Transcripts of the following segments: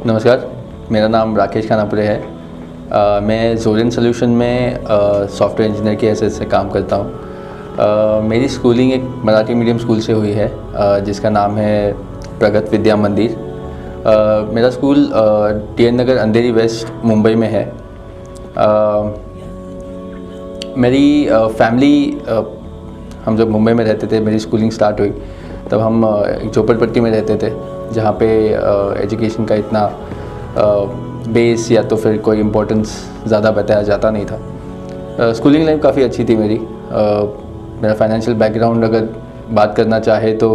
नमस्कार, मेरा नाम राकेश खानापुरे है। मैं ज़ोरेन सॉल्यूशन में सॉफ्टवेयर इंजीनियर के एज से काम करता हूँ। मेरी स्कूलिंग एक मराठी मीडियम स्कूल से हुई है जिसका नाम है प्रगत विद्या मंदिर। मेरा स्कूल TN नगर अंधेरी वेस्ट मुंबई में है। मेरी फैमिली, हम जब मुंबई में रहते थे, मेरी स्कूलिंग स्टार्ट हुई तब हम एक झोपड़पट्टी में रहते थे जहाँ पे एजुकेशन का इतना बेस या तो फिर कोई इम्पोर्टेंस ज़्यादा बताया जाता नहीं था। स्कूलिंग लाइफ काफ़ी अच्छी थी मेरी। मेरा फाइनेंशियल बैकग्राउंड अगर बात करना चाहे तो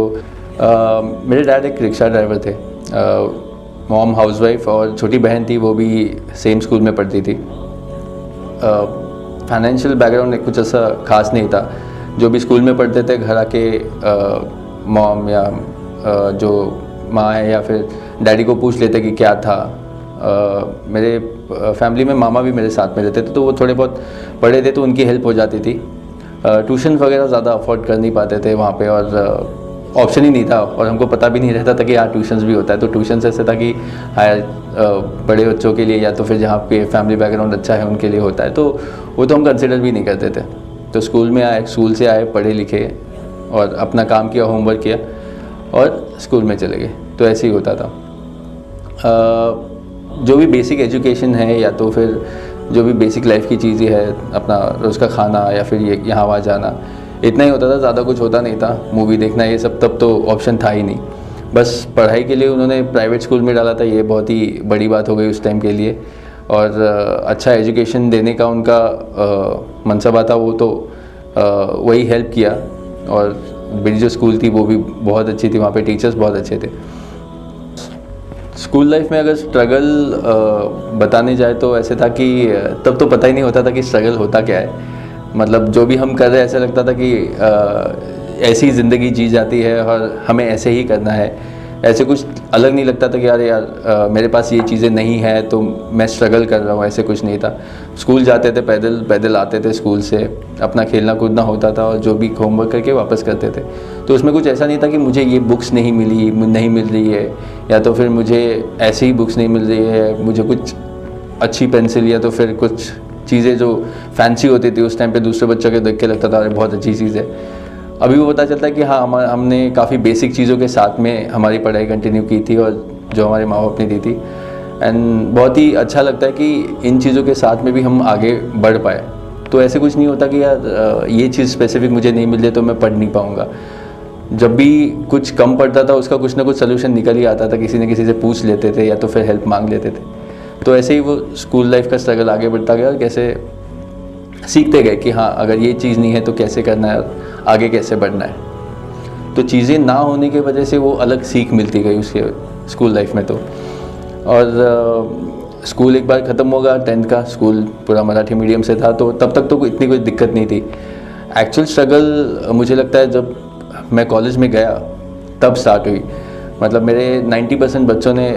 मेरे डैड एक रिक्शा ड्राइवर थे, मॉम हाउसवाइफ और छोटी बहन थी, वो भी सेम स्कूल में पढ़ती थी। फाइनेंशियल बैकग्राउंड कुछ ऐसा खास नहीं था। जो भी स्कूल में पढ़ते थे घर आके मॉम या जो माँ है या फिर डैडी को पूछ लेते कि क्या था। मेरे फैमिली में मामा भी मेरे साथ में रहते थे, तो वो थोड़े बहुत पढ़े थे तो उनकी हेल्प हो जाती थी। ट्यूशन वगैरह ज़्यादा अफोर्ड कर नहीं पाते थे वहाँ पे, और ऑप्शन ही नहीं था, और हमको पता भी नहीं रहता था कि ट्यूशन्स भी होता है। तो ट्यूशन ऐसे था कि हायर बड़े बच्चों के लिए या तो फिर जहाँ पे फैमिली बैकग्राउंड अच्छा है उनके लिए होता है, तो वो तो हम कंसिडर भी नहीं करते थे। तो स्कूल से आए, पढ़े लिखे और अपना काम किया, होमवर्क किया और स्कूल में चले गए। तो ऐसे ही होता था। जो भी बेसिक एजुकेशन है या तो फिर जो भी बेसिक लाइफ की चीज़ें है, अपना रोज़ का खाना या फिर ये यहाँ वहाँ जाना, इतना ही होता था, ज़्यादा कुछ होता नहीं था। मूवी देखना ये सब तब तो ऑप्शन था ही नहीं। बस पढ़ाई के लिए उन्होंने प्राइवेट स्कूल में डाला था, ये बहुत ही बड़ी बात हो गई उस टाइम के लिए। और अच्छा एजुकेशन देने का उनका मनसूबा था, वो तो वही हेल्प किया। और मेरी जो स्कूल थी वो भी बहुत अच्छी थी, वहाँ पे टीचर्स बहुत अच्छे थे। स्कूल लाइफ में अगर स्ट्रगल बताने जाए तो ऐसे था कि तब तो पता ही नहीं होता था कि स्ट्रगल होता क्या है। मतलब जो भी हम कर रहे हैं ऐसा लगता था कि ऐसी ज़िंदगी जी जाती है और हमें ऐसे ही करना है। ऐसे कुछ अलग नहीं लगता था कि यार मेरे पास ये चीज़ें नहीं है तो मैं स्ट्रगल कर रहा हूँ, ऐसे कुछ नहीं था। स्कूल जाते थे, पैदल आते थे स्कूल से, अपना खेलना कूदना होता था और जो भी होमवर्क करके वापस करते थे। तो उसमें कुछ ऐसा नहीं था कि मुझे ये बुक्स नहीं मिल रही है या तो फिर मुझे ऐसी ही बुक्स नहीं मिल रही है, मुझे कुछ अच्छी पेंसिल या तो फिर कुछ चीज़ें जो फैंसी होती थी उस टाइम पे दूसरे बच्चों के देख के लगता था अरे बहुत अच्छी चीज़ है। अभी वो पता चलता है कि हाँ, हमने काफ़ी बेसिक चीज़ों के साथ में हमारी पढ़ाई कंटिन्यू की थी और जो हमारे माँ बाप ने दी थी। एंड बहुत ही अच्छा लगता है कि इन चीज़ों के साथ में भी हम आगे बढ़ पाए। तो ऐसे कुछ नहीं होता कि यार ये चीज़ स्पेसिफिक मुझे नहीं मिल रही तो मैं पढ़ नहीं पाऊँगा। जब भी कुछ कम पड़ता था उसका कुछ ना कुछ सोल्यूशन निकल ही आता था, किसी न किसी से पूछ लेते थे या तो फिर हेल्प मांग लेते थे। तो ऐसे ही वो स्कूल लाइफ का स्ट्रगल आगे बढ़ता गया और कैसे सीखते गए कि हाँ, अगर ये चीज़ नहीं है तो कैसे करना है, आगे कैसे बढ़ना है। तो चीज़ें ना होने की वजह से वो अलग सीख मिलती गई उसके स्कूल लाइफ में। तो और स्कूल एक बार ख़त्म होगा, 10th का स्कूल पूरा मराठी मीडियम से था, तो तब तक तो इतनी कोई दिक्कत नहीं थी। एक्चुअल स्ट्रगल मुझे लगता है जब मैं कॉलेज में गया तब स्टार्ट हुई। मतलब मेरे 90% बच्चों ने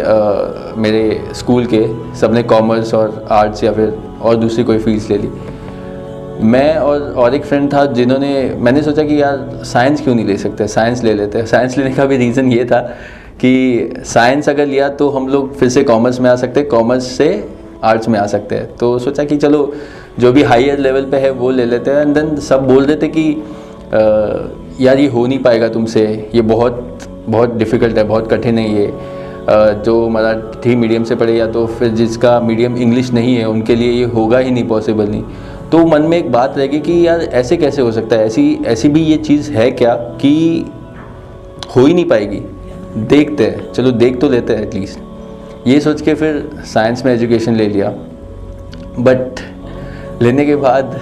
मेरे स्कूल के सब ने कॉमर्स और आर्ट्स या फिर और दूसरी कोई फील्ड्स ले ली। मैं और एक फ्रेंड था जिन्होंने, मैंने सोचा कि यार साइंस क्यों नहीं ले सकते, साइंस ले लेते हैं। साइंस लेने का भी रीज़न ये था कि साइंस अगर लिया तो हम लोग फिर से कॉमर्स में आ सकते हैं, कॉमर्स से आर्ट्स में आ सकते हैं। तो सोचा कि चलो जो भी हायर लेवल पे है वो ले लेते हैं। एंड देन सब बोल रहे थे कि यार ये हो नहीं पाएगा तुमसे, ये बहुत डिफ़िकल्ट है, बहुत कठिन है ये। जो मराठी मीडियम से पढ़े या तो फिर जिसका मीडियम इंग्लिश नहीं है उनके लिए ये होगा ही नहीं, पॉसिबल नहीं। तो मन में एक बात रहेगी कि यार ऐसे कैसे हो सकता है, ऐसी भी ये चीज़ है क्या कि हो ही नहीं पाएगी। देखते हैं, चलो देख तो लेते हैं एटलीस्ट। ये सोच के फिर साइंस में एजुकेशन ले लिया। बट लेने के बाद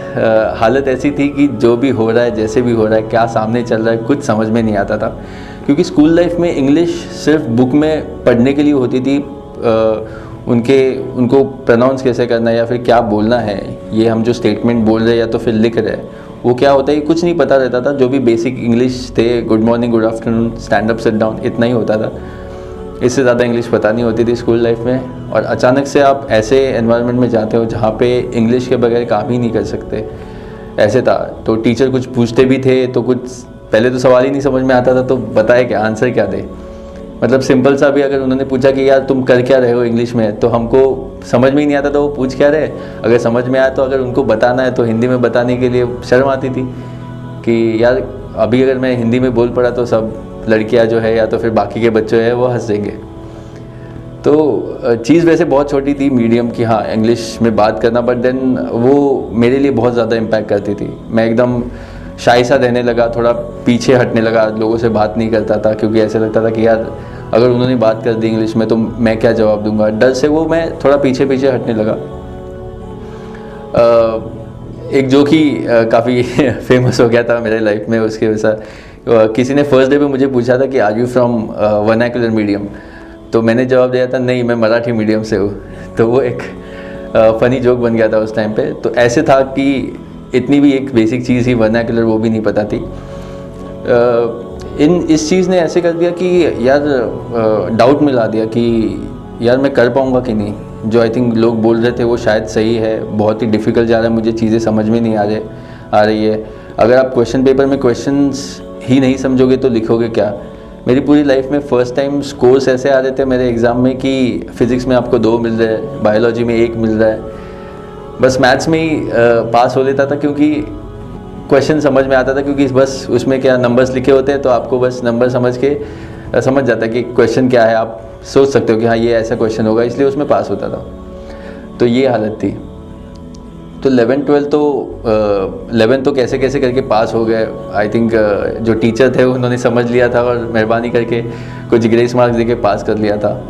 हालत ऐसी थी कि जो भी हो रहा है, जैसे भी हो रहा है, क्या सामने चल रहा है, कुछ समझ में नहीं आता था। क्योंकि स्कूल लाइफ में इंग्लिश सिर्फ बुक में पढ़ने के लिए होती थी। उनको प्रोनाउंस कैसे करना है या फिर क्या बोलना है, ये हम जो स्टेटमेंट बोल रहे हैं या तो फिर लिख रहे हैं वो क्या होता है, कुछ नहीं पता रहता था। जो भी बेसिक इंग्लिश थे, good morning, good afternoon, stand up, sit down, इतना ही होता था। इससे ज़्यादा इंग्लिश पता नहीं होती थी स्कूल लाइफ में। और अचानक से आप ऐसे एनवायरनमेंट में जाते हो जहाँ पे इंग्लिश के बगैर काम ही नहीं कर सकते, ऐसे था। तो टीचर कुछ पूछते भी थे तो कुछ पहले तो सवाल ही नहीं समझ में आता था, तो बताए क्या, आंसर क्या दे। मतलब सिंपल सा भी अगर उन्होंने पूछा कि यार तुम कर क्या रहे हो इंग्लिश में, तो हमको समझ में ही नहीं आता था वो पूछ क्या रहे। अगर समझ में आया तो अगर उनको बताना है तो हिंदी में बताने के लिए शर्म आती थी कि यार अभी अगर मैं हिंदी में बोल पड़ा तो सब लड़कियां जो है या तो फिर बाकी के बच्चे हैं वो हंस देंगे। तो चीज़ वैसे बहुत छोटी थी मीडियम की, हाँ इंग्लिश में बात करना, बट देन वो मेरे लिए बहुत ज़्यादा इम्पैक्ट करती थी। मैं एकदम शाई सा रहने लगा, थोड़ा पीछे हटने लगा, लोगों से बात नहीं करता था क्योंकि ऐसे लगता था कि यार अगर उन्होंने बात कर दी इंग्लिश में तो मैं क्या जवाब दूंगा, डर से वो मैं थोड़ा पीछे पीछे हटने लगा। एक जो कि काफ़ी फेमस हो गया था मेरे लाइफ में, उसके वजह किसी ने फर्स्ट डे पे मुझे पूछा था कि are you from vernacular medium, तो मैंने जवाब दिया था नहीं मैं मराठी मीडियम से हूँ। तो वो एक फ़नी जोक बन गया था उस टाइम पे। तो ऐसे था कि इतनी भी एक बेसिक चीज़ ही वर्नाक्युलर वो भी नहीं पता थी। इस चीज़ ने ऐसे कर दिया कि यार डाउट में ला दिया कि यार मैं कर पाऊँगा कि नहीं। जो आई थिंक लोग बोल रहे थे वो शायद सही है, बहुत ही डिफ़िकल्ट जा रहा है, मुझे चीज़ें समझ में नहीं आ रही है। अगर आप क्वेश्चन पेपर में क्वेश्चंस ही नहीं समझोगे तो लिखोगे क्या। मेरी पूरी लाइफ में फ़र्स्ट टाइम स्कोर्स ऐसे आ रहे थे मेरे एग्ज़ाम में कि फ़िज़िक्स में आपको 2 मिल रहे हैं, बायोलॉजी में 1 मिल रहा है, बस मैथ्स में ही पास हो लेता था क्योंकि क्वेश्चन समझ में आता था, क्योंकि बस उसमें क्या नंबर्स लिखे होते हैं तो आपको बस नंबर समझ के समझ जाता है कि क्वेश्चन क्या है, आप सोच सकते हो कि हाँ ये ऐसा क्वेश्चन होगा, इसलिए उसमें पास होता था। तो ये हालत थी। तो 11 तो कैसे कैसे करके पास हो गए। आई थिंक जो टीचर थे उन्होंने समझ लिया था और मेहरबानी करके कुछ ग्रेस मार्क्स देके पास कर लिया था।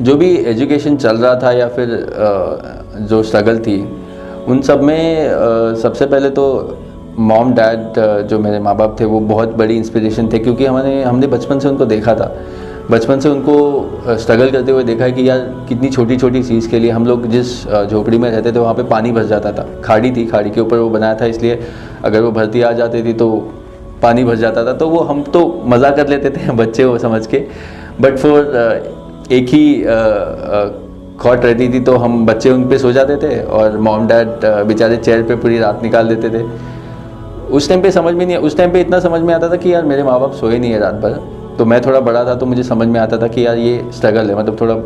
जो भी एजुकेशन चल रहा था या फिर जो स्ट्रगल थी उन सब में सबसे पहले तो मॉम डैड जो मेरे माँ बाप थे वो बहुत बड़ी इंस्पिरेशन थे, क्योंकि हमने बचपन से उनको देखा था, बचपन से उनको स्ट्रगल करते हुए देखा है कि यार कितनी छोटी छोटी चीज़ के लिए हम लोग जिस झोपड़ी में रहते थे वहाँ पे पानी भर जाता था। खाड़ी थी, खाड़ी के ऊपर वो बनाया था, इसलिए अगर वो भरती आ जाती थी तो पानी भर जाता था। तो वो हम तो मज़ा कर लेते थे बच्चे वो समझ के, बट फॉर एक ही खौट रहती थी तो हम बच्चे उन पे सो जाते थे और मॉम डैड बेचारे चेयर पे पूरी रात निकाल देते थे। उस टाइम पे समझ में नहीं, उस टाइम पे इतना समझ में आता था कि यार मेरे माँ बाप सोए नहीं है रात भर। तो मैं थोड़ा बड़ा था तो मुझे समझ में आता था कि यार ये स्ट्रगल है, मतलब थोड़ा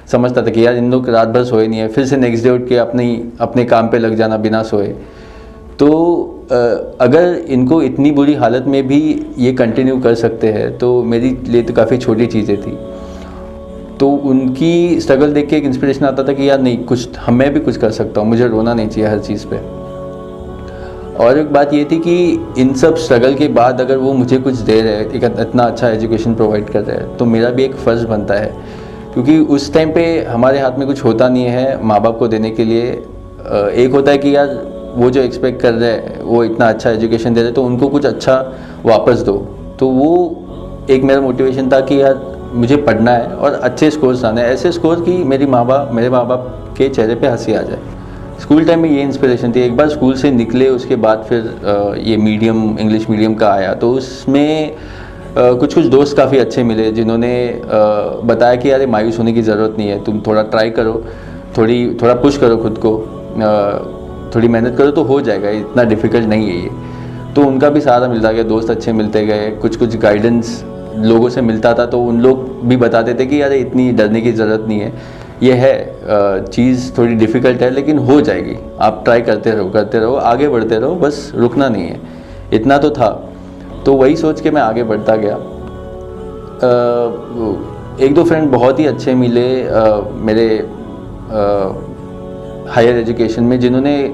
समझता था कि यार इन लोग रात भर सोए नहीं है, फिर से नेक्स्ट डे उठ के अपने काम पे लग जाना बिना सोए। तो अगर इनको इतनी बुरी हालत में भी ये कंटिन्यू कर सकते हैं तो मेरे लिए तो काफ़ी छोटी चीज़ें थी। तो उनकी स्ट्रगल देख के एक इंस्पिरेशन आता था कि यार नहीं, कुछ मैं भी कुछ कर सकता हूँ, मुझे रोना नहीं चाहिए हर चीज़ पे। और एक बात ये थी कि इन सब स्ट्रगल के बाद अगर वो मुझे कुछ दे रहे हैं, एक इतना अच्छा एजुकेशन प्रोवाइड कर रहे हैं, तो मेरा भी एक फ़र्ज़ बनता है, क्योंकि उस टाइम पे हमारे हाथ में कुछ होता नहीं है माँ बाप को देने के लिए। एक होता है कि यार वो जो एक्सपेक्ट कर रहे हैं वो इतना अच्छा एजुकेशन दे रहे हैं तो उनको कुछ अच्छा वापस दो। तो वो एक मेरा मोटिवेशन था कि यार मुझे पढ़ना है और अच्छे स्कोर्स आने हैं, ऐसे स्कोर कि मेरे माँ बाप के चेहरे पे हंसी आ जाए। स्कूल टाइम में ये इंस्पिरेशन थी। एक बार स्कूल से निकले उसके बाद फिर ये मीडियम इंग्लिश मीडियम का आया, तो उसमें कुछ दोस्त काफ़ी अच्छे मिले जिन्होंने बताया कि यार मायूस होने की ज़रूरत नहीं है, तुम थोड़ा ट्राई करो, थोड़ा पुश करो खुद को, थोड़ी मेहनत करो तो हो जाएगा, इतना डिफ़िकल्ट नहीं है ये। तो उनका भी सहारा मिलता गया, दोस्त अच्छे मिलते गए, कुछ गाइडेंस लोगों से मिलता था तो उन लोग भी बताते थे कि यार इतनी डरने की ज़रूरत नहीं है, ये है चीज़ थोड़ी डिफ़िकल्ट है लेकिन हो जाएगी, आप ट्राई करते रहो, आगे बढ़ते रहो, बस रुकना नहीं है। इतना तो था। तो वही सोच के मैं आगे बढ़ता गया। एक दो फ्रेंड बहुत ही अच्छे मिले मेरे हायर एजुकेशन में, जिन्होंने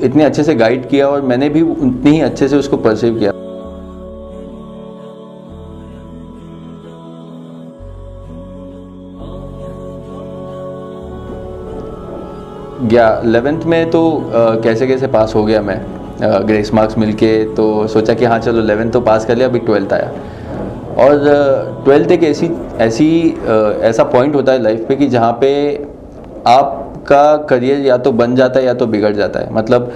इतने अच्छे से गाइड किया और मैंने भी उतनी ही अच्छे से उसको परसीव किया। 11th में तो कैसे कैसे पास हो गया मैं, ग्रेस मार्क्स मिलके। तो सोचा कि हाँ चलो 11th तो पास कर लिया, अभी 12th आया। और 12th एक ऐसा पॉइंट होता है लाइफ पे कि जहाँ पे आपका करियर या तो बन जाता है या तो बिगड़ जाता है। मतलब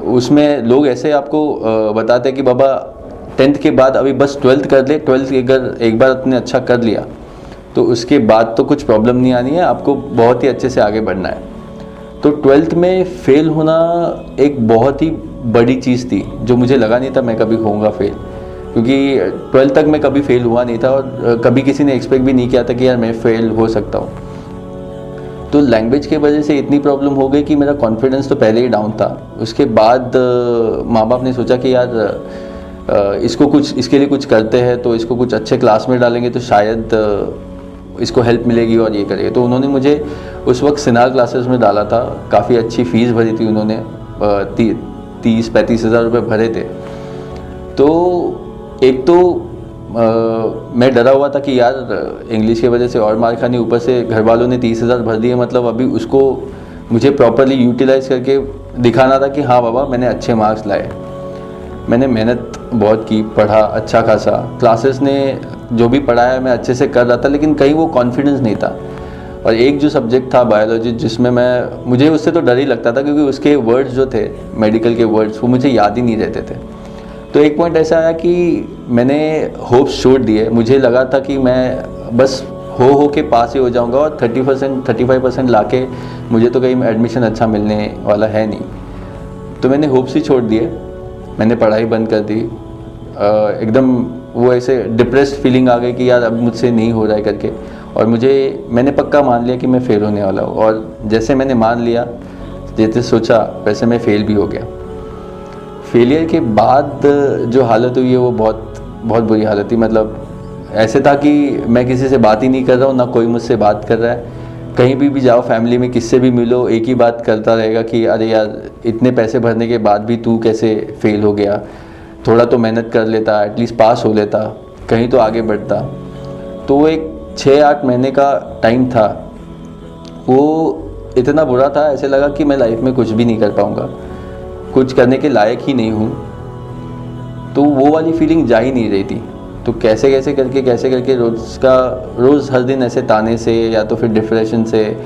उसमें लोग ऐसे आपको बताते हैं कि बाबा 10th के बाद अभी बस 12th कर ले, 12th अगर एक बार अपने अच्छा कर लिया तो उसके बाद तो कुछ प्रॉब्लम नहीं आनी है, आपको बहुत ही अच्छे से आगे बढ़ना है। तो 12th में फेल होना एक बहुत ही बड़ी चीज़ थी जो मुझे लगा नहीं था मैं कभी होऊंगा फेल, क्योंकि 12th तक मैं कभी फेल हुआ नहीं था और कभी किसी ने एक्सपेक्ट भी नहीं किया था कि यार मैं फेल हो सकता हूँ। तो लैंग्वेज के वजह से इतनी प्रॉब्लम हो गई कि मेरा कॉन्फिडेंस तो पहले ही डाउन था। उसके बाद माँ बाप ने सोचा कि यार इसको कुछ, इसके लिए कुछ करते हैं, तो इसको कुछ अच्छे क्लास में डालेंगे तो शायद इसको हेल्प मिलेगी और ये करेगा। तो उन्होंने मुझे उस वक्त सिनार क्लासेस में डाला था। काफ़ी अच्छी फ़ीस भरी थी उन्होंने, 30-35 हज़ार रुपये भरे थे। तो एक तो मैं डरा हुआ था कि यार इंग्लिश की वजह से और मार खानी, ऊपर से घर वालों ने 30 हज़ार भर दिए, मतलब अभी उसको मुझे प्रॉपरली यूटिलाइज़ करके दिखाना था कि हाँ बाबा मैंने अच्छे मार्क्स लाए। मैंने मेहनत बहुत की, पढ़ा अच्छा खासा, क्लासेस ने जो भी पढ़ाया मैं अच्छे से कर रहा था, लेकिन कहीं वो कॉन्फिडेंस नहीं था। और एक जो सब्जेक्ट था बायोलॉजी, जिसमें मुझे उससे तो डर ही लगता था, क्योंकि उसके वर्ड्स जो थे, मेडिकल के वर्ड्स, वो मुझे याद ही नहीं रहते थे। तो एक पॉइंट ऐसा आया कि मैंने होप्स छोड़ दिए। मुझे लगा था कि मैं बस हो के पास ही हो जाऊंगा और 35% लाके मुझे तो कहीं एडमिशन अच्छा मिलने वाला है नहीं। तो मैंने होप्स ही छोड़ दिए, मैंने पढ़ाई बंद कर दी। एकदम वो ऐसे डिप्रेस्ड फीलिंग आ गई कि यार अब मुझसे नहीं हो रहा है करके। और मैंने पक्का मान लिया कि मैं फ़ेल होने वाला हूँ, और जैसे मैंने मान लिया, जैसे सोचा वैसे मैं फ़ेल भी हो गया। फेलियर के बाद जो हालत हुई है वो बहुत बहुत बुरी हालत थी। मतलब ऐसे था कि मैं किसी से बात ही नहीं कर रहा हूँ, ना कोई मुझसे बात कर रहा है। कहीं भी जाओ, फैमिली में किससे भी मिलो, एक ही बात करता रहेगा कि अरे यार इतने पैसे भरने के बाद भी तू कैसे फेल हो गया, थोड़ा तो मेहनत कर लेता, एटलीस्ट पास हो लेता, कहीं तो आगे बढ़ता। तो वो एक 6-8 महीने का टाइम था, वो इतना बुरा था, ऐसे लगा कि मैं लाइफ में कुछ भी नहीं कर पाऊँगा, कुछ करने के लायक ही नहीं हूँ। तो वो वाली फीलिंग जा ही नहीं रही थी। तो कैसे करके रोज़ हर दिन ऐसे ताने से या तो फिर डिप्रेशन से,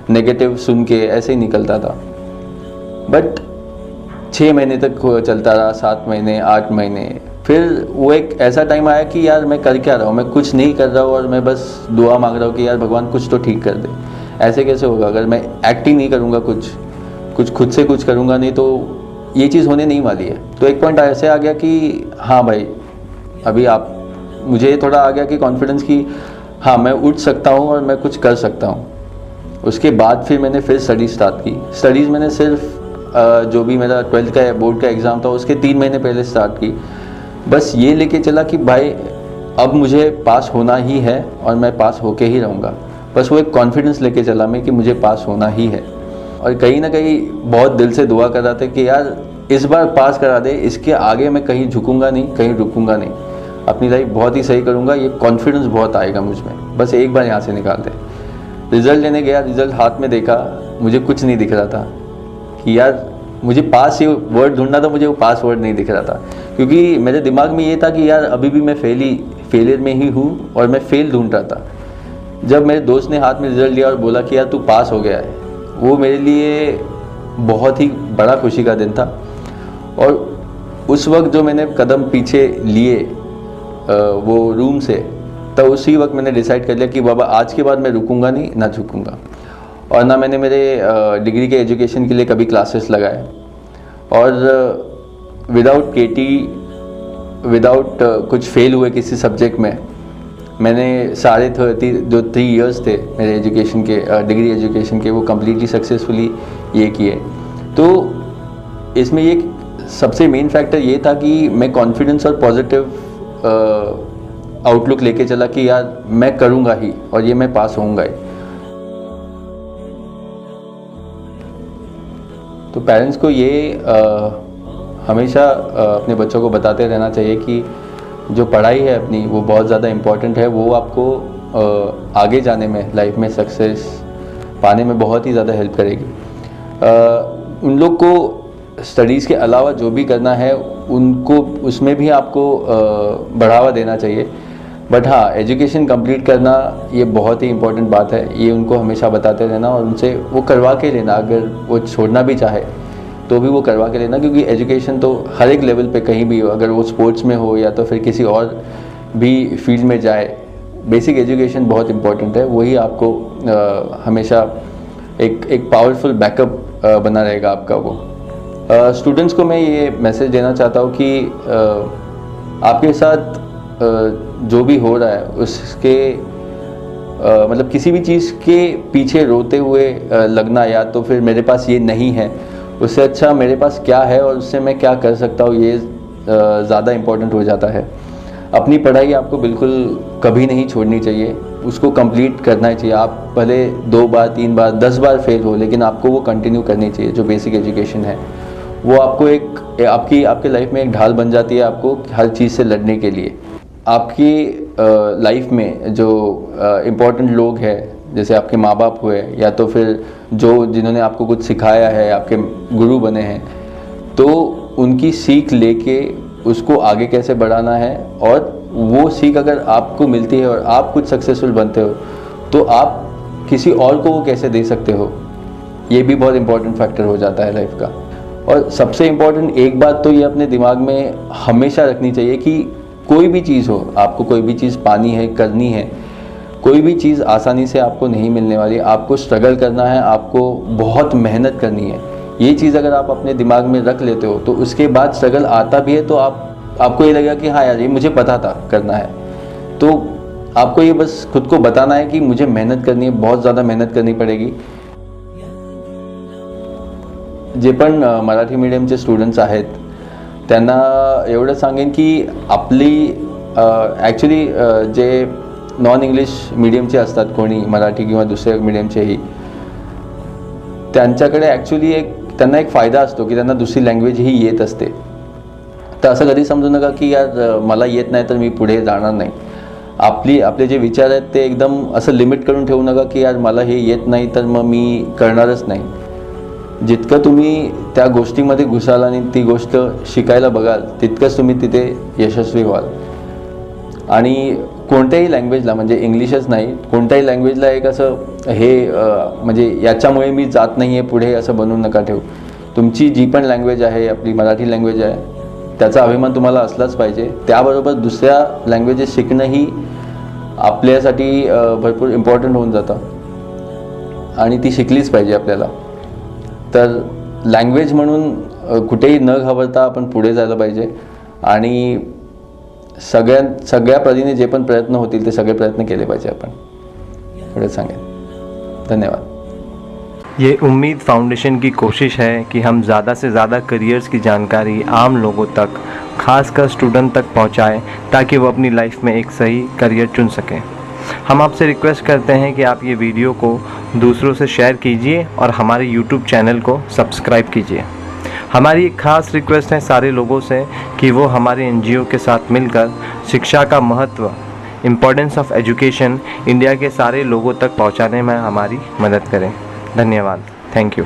नेगेटिव सुन के ऐसे ही निकलता था। बट 6 महीने तक चलता रहा, 7 महीने, 8 महीने। फिर वो एक ऐसा टाइम आया कि यार मैं कर क्या रहा हूँ, मैं कुछ नहीं कर रहा हूँ और मैं बस दुआ मांग रहा हूँ कि यार भगवान कुछ तो ठीक कर दे। ऐसे कैसे होगा, अगर मैं एक्ट ही नहीं करूँगा, कुछ खुद से कुछ करूँगा नहीं, तो ये चीज़ होने नहीं वाली है। तो एक पॉइंट ऐसे आ गया कि हाँ भाई, अभी मुझे थोड़ा आ गया कि कॉन्फिडेंस की, हाँ मैं उठ सकता हूँ और मैं कुछ कर सकता हूँ। उसके बाद फिर मैंने स्टडी स्टार्ट की। स्टडीज़ मैंने सिर्फ जो भी मेरा 12th का बोर्ड का एग्ज़ाम था उसके 3 महीने पहले स्टार्ट की। बस ये लेके चला कि भाई अब मुझे पास होना ही है और मैं पास होके ही रहूँगा। बस वो एक कॉन्फिडेंस लेके चला मैं कि मुझे पास होना ही है। और कहीं ना कहीं बहुत दिल से दुआ कर रहा था कि यार इस बार पास करा दे, इसके आगे मैं कहीं झुकूंगा नहीं, कहीं रुकूंगा नहीं, अपनी लाइफ बहुत ही सही करूंगा, ये कॉन्फिडेंस बहुत आएगा मुझ में, बस एक बार यहाँ से निकाल दे। रिज़ल्ट लेने गया, रिज़ल्ट हाथ में देखा, मुझे कुछ नहीं दिख रहा था कि यार मुझे पास ये वर्ड ढूंढना था, मुझे वो पास वर्ड नहीं दिख रहा था, क्योंकि मेरे दिमाग में ये था कि यार अभी भी मैं फेलियर में ही हूँ और मैं फेल ढूंढ रहा था। जब मेरे दोस्त ने हाथ में रिज़ल्ट लिया और बोला कि यार तू पास हो गया है, वो मेरे लिए बहुत ही बड़ा खुशी का दिन था। और उस वक्त जो मैंने कदम पीछे लिए वो रूम से, तब उसी वक्त मैंने डिसाइड कर लिया कि बाबा आज के बाद मैं रुकूंगा नहीं, ना झुकूंगा। और ना मैंने मेरे डिग्री के एजुकेशन के लिए कभी क्लासेस लगाए। और विदाउट केटी, विदाउट कुछ फेल हुए किसी सब्जेक्ट में, मैंने सारे 3 इयर्स थे मेरे एजुकेशन के, डिग्री एजुकेशन के, वो कम्प्लीटली सक्सेसफुली ये किए। तो इसमें ये सबसे मेन फैक्टर ये था कि मैं कॉन्फिडेंस और पॉजिटिव आउटलुक लेके चला कि यार मैं करूँगा ही और ये मैं पास होऊंगा ही। तो पेरेंट्स को ये हमेशा अपने बच्चों को बताते रहना चाहिए कि जो पढ़ाई है अपनी, वो बहुत ज़्यादा इम्पॉर्टेंट है। वो आपको आगे जाने में, लाइफ में सक्सेस पाने में बहुत ही ज़्यादा हेल्प करेगी। उन लोग को स्टडीज़ के अलावा जो भी करना है उनको उसमें भी आपको बढ़ावा देना चाहिए। बट हाँ, एजुकेशन कंप्लीट करना ये बहुत ही इम्पोर्टेंट बात है, ये उनको हमेशा बताते रहना और उनसे वो करवा के लेना। अगर वो छोड़ना भी चाहे तो भी वो करवा के लेना, क्योंकि एजुकेशन तो हर एक लेवल पे कहीं भी हो, अगर वो स्पोर्ट्स में हो या तो फिर किसी और भी फील्ड में जाए, बेसिक एजुकेशन बहुत इम्पोर्टेंट है। वही आपको हमेशा एक पावरफुल बैकअप बना रहेगा आपका वो। स्टूडेंट्स को मैं ये मैसेज देना चाहता हूँ कि आपके साथ जो भी हो रहा है उसके मतलब किसी भी चीज़ के पीछे रोते हुए लगना या तो फिर मेरे पास ये नहीं है, उससे अच्छा मेरे पास क्या है और उससे मैं क्या कर सकता हूँ, ये ज़्यादा इम्पोर्टेंट हो जाता है। अपनी पढ़ाई आपको बिल्कुल कभी नहीं छोड़नी चाहिए, उसको कंप्लीट करना ही चाहिए। आप भले 2 बार 3 बार 10 बार फेल हो, लेकिन आपको वो कंटिन्यू करनी चाहिए। जो बेसिक एजुकेशन है वो आपको एक आपके लाइफ में एक ढाल बन जाती है आपको हर चीज़ से लड़ने के लिए। आपकी लाइफ में जो इम्पोर्टेंट लोग हैं, जैसे आपके माँ बाप हुए या तो फिर जिन्होंने आपको कुछ सिखाया है, आपके गुरु बने हैं, तो उनकी सीख लेके उसको आगे कैसे बढ़ाना है, और वो सीख अगर आपको मिलती है और आप कुछ सक्सेसफुल बनते हो तो आप किसी और को वो कैसे दे सकते हो, ये भी बहुत इंपॉर्टेंट फैक्टर हो जाता है लाइफ का। और सबसे इम्पॉर्टेंट एक बात तो ये अपने दिमाग में हमेशा रखनी चाहिए कि कोई भी चीज़ हो, आपको कोई भी चीज़ पानी है, करनी है, कोई भी चीज़ आसानी से आपको नहीं मिलने वाली। आपको स्ट्रगल करना है, आपको बहुत मेहनत करनी है। ये चीज़ अगर आप अपने दिमाग में रख लेते हो तो उसके बाद स्ट्रगल आता भी है तो आपको ये लगेगा कि हाँ यार, ये मुझे पता था करना है। तो आपको ये बस खुद को बताना है कि मुझे मेहनत करनी है, बहुत ज़्यादा मेहनत करनी पड़ेगी। जे पण मराठी मीडियमचे स्टुडंट्स आहेत त्यांना एवढं सांगेन की आपली ॲक्च्युली जे नॉन इंग्लिश मीडियमचे असतात, कोणी मराठी किंवा दुसऱ्या मीडियमचेही, त्यांच्याकडे ॲक्च्युली त्यांना एक फायदा असतो की त्यांना दुसरी लँग्वेज ही येत असते। तर असं कधी समजू नका की यार मला येत नाही तर मी पुढे जाणार नाही। आपले जे विचार आहेत ते एकदम असं लिमिट करून ठेवू नका की यार मला हे येत नाही तर मग मी करणारच नाही। जितकं तुम्ही त्या गोष्टीमध्ये घुसाल आणि ती गोष्ट शिकायला बघाल तितकंच तुम्ही तिथे यशस्वी व्हाल। आणि कोणत्याही लँग्वेजला, म्हणजे इंग्लिशच नाही, कोणत्याही लँग्वेजला एक असं म्हणजे याच्यामुळे मी जात नाही आहे पुढे असं बनवून नका ठेवू। तुमची जी पण लँग्वेज आहे, आपली मराठी लँग्वेज आहे, त्याचा अभिमान तुम्हाला असलाच पाहिजे। त्याबरोबर दुसऱ्या लँग्वेजेस शिकणंही आपल्यासाठी भरपूर इम्पॉर्टंट होऊन जातं आणि ती शिकलीच पाहिजे आपल्याला। तर लँग्वेज म्हणून कुठेही न घाबरता आपण पुढे जायला पाहिजे आणि सगळ्या परीने जे पण प्रयत्न होतील ते सगळे प्रयत्न केले पाहिजे आपण। एवढंच सांगेन। धन्यवाद। ये उम्मीद फाउंडेशन की कोशिश है कि हम ज़्यादा से ज़्यादा करियर्स की जानकारी आम लोगों तक, खासकर स्टूडेंट तक पहुंचाएं ताकि वो अपनी लाइफ में एक सही करियर चुन सकें। हम आपसे रिक्वेस्ट करते हैं कि आप ये वीडियो को दूसरों से शेयर कीजिए और हमारे यूट्यूब चैनल को सब्सक्राइब कीजिए। हमारी एक ख़ास रिक्वेस्ट है सारे लोगों से कि वो हमारे NGO के साथ मिलकर शिक्षा का महत्व, इम्पोर्टेंस ऑफ एजुकेशन इंडिया के सारे लोगों तक पहुंचाने में हमारी मदद करें। धन्यवाद। Thank you.